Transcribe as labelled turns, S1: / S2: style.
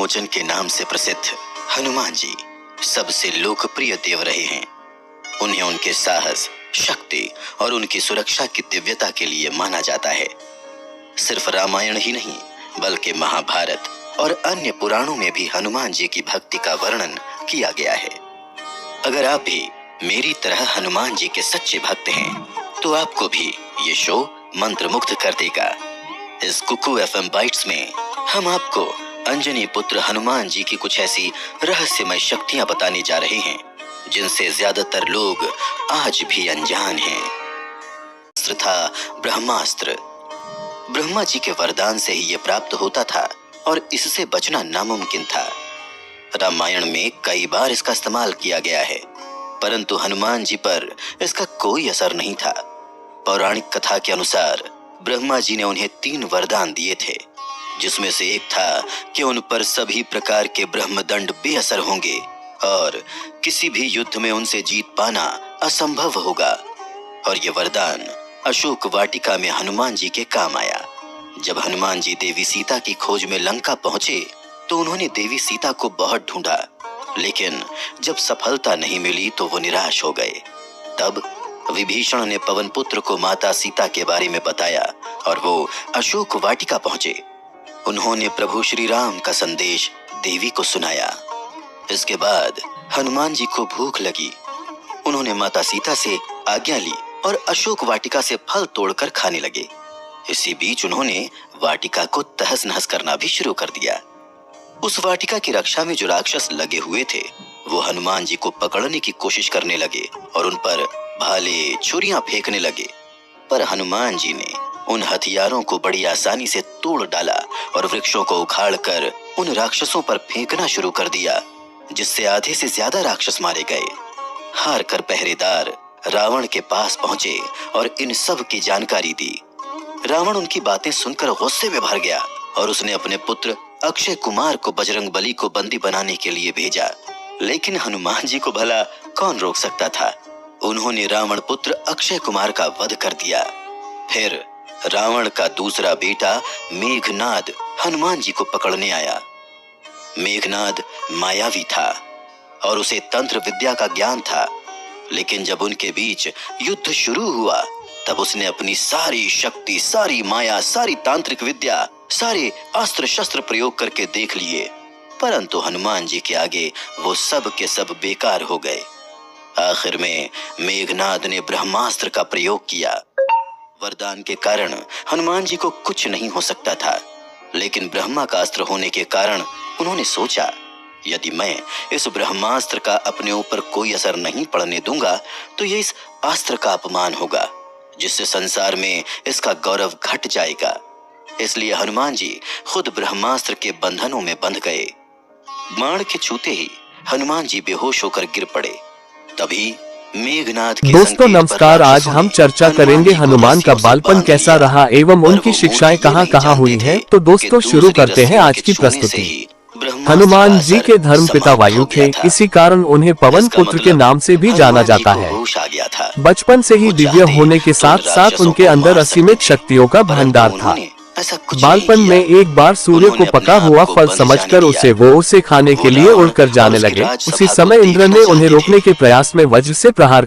S1: विमोचन के नाम से प्रसिद्ध हनुमान जी सबसे लोकप्रिय देव रहे हैं। उन्हें उनके साहस, शक्ति और उनकी सुरक्षा की दिव्यता के लिए माना जाता है। सिर्फ रामायण ही नहीं बल्कि महाभारत और अन्य पुराणों में भी हनुमान जी की भक्ति का वर्णन किया गया है। अगर आप भी मेरी तरह हनुमान जी के सच्चे भक्त हैं, तो आपको भी ये शो मंत्रमुग्ध कर देगा। इस कुकू एफएम बाइट्स में हम आपको अंजनी पुत्र हनुमान जी की कुछ ऐसी रहस्यमय शक्तियां बताने जा रहे हैं जिनसे ज्यादातर लोग आज भी अनजान हैं। अस्त्र था ब्रह्मास्त्र। ब्रह्मा जी के वरदान से ही ये प्राप्त होता था और इससे बचना नामुमकिन था। रामायण में कई बार इसका इस्तेमाल किया गया है, परंतु हनुमान जी पर इसका कोई असर नहीं था। पौराणिक कथा के अनुसार ब्रह्मा जी ने उन्हें 3 वरदान दिए थे, जिसमें से एक था कि उन पर सभी प्रकार के ब्रह्मदंड बेअसर होंगे और किसी भी युद्ध में उनसे जीत पाना असंभव होगा। और ये वरदान अशोक वाटिका में हनुमान जी के काम आया। जब हनुमान जी देवी सीता की खोज में लंका पहुंचे तो उन्होंने देवी सीता को बहुत ढूंढा, लेकिन जब सफलता नहीं मिली तो वो निराश हो गए। तब विभीषण ने पवन पुत्र को माता सीता के बारे में बताया और वो अशोक वाटिका पहुंचे। उन्होंने प्रभु श्री राम का संदेश देवी को सुनाया। इसके बाद हनुमान जी को भूख लगी। उन्होंने माता सीता से आज्ञा ली और अशोक वाटिका से फल तोड़कर खाने लगे। इसी बीच उन्होंने वाटिका को तहस नहस करना भी शुरू कर दिया। उस वाटिका की रक्षा में जो राक्षस लगे हुए थे वो हनुमान जी को पकड़ने की कोशिश करने लगे और उन पर भाले, छुरियां फेंकने लगे। पर हनुमान जी ने उन हथियारों को बड़ी आसानी से तोड़ डाला और वृक्षों को उखाड़कर उन राक्षसों पर फेंकना शुरू कर दिया, जिससे आधे से ज्यादा राक्षस मारे गए। हार कर पहरेदार रावण के पास पहुंचे और इन सब की जानकारी दी। रावण उनकी बातें सुनकर गुस्से में भर गया और उसने अपने पुत्र अक्षय कुमार को बजरंगबली को बंदी बनाने के लिए भेजा। लेकिन हनुमान जी को भला कौन रोक सकता था। उन्होंने रावण पुत्र अक्षय कुमार का वध कर दिया। फिर रावण का दूसरा बेटा मेघनाद हनुमान जी को पकड़ने आया। मेघनाद मायावी था और उसे तंत्र विद्या का ज्ञान था, लेकिन जब उनके बीच युद्ध शुरू हुआ तब उसने अपनी सारी शक्ति, सारी माया, सारी तांत्रिक विद्या, सारे अस्त्र शस्त्र प्रयोग करके देख लिए, परंतु हनुमान जी के आगे वो सब के सब बेकार हो गए। आखिर में मेघनाद ने ब्रह्मास्त्र का प्रयोग किया। वरदान के कारण हनुमान जी को कुछ नहीं हो सकता था, लेकिन ब्रह्मा का अस्त्र होने के कारण उन्होंने सोचा, यदि मैं इस ब्रह्मास्त्र का अपने ऊपर कोई असर नहीं पड़ने दूंगा तो ये इस अस्त्र का अपमान होगा, जिससे संसार में इसका गौरव घट जाएगा। इसलिए हनुमान जी खुद ब्रह्मास्त्र के बंधनों में बंध गए। बाण के छूते ही हनुमान जी बेहोश होकर गिर पड़े। तभी मेघनाद के
S2: दोस्तों नमस्कार, आज हम चर्चा करेंगे हनुमान का बालपन कैसा रहा एवं उनकी शिक्षाएं कहां हुई हैं। तो दोस्तों शुरू करते हैं आज की प्रस्तुति। हनुमान जी के धर्म पिता वायु थे, इसी कारण उन्हें पवन पुत्र के नाम से भी जाना जाता है। बचपन से ही दिव्य होने के साथ साथ उनके अंदर असीमित शक्तियों का भंडार था। बालपन में एक बार सूर्य को पका हुआ फल समझकर उसे खाने के लिए उड़कर जाने लगे। उसी समय इंद्र ने उन्हें रोकने के प्रयास में वज्र से प्रहार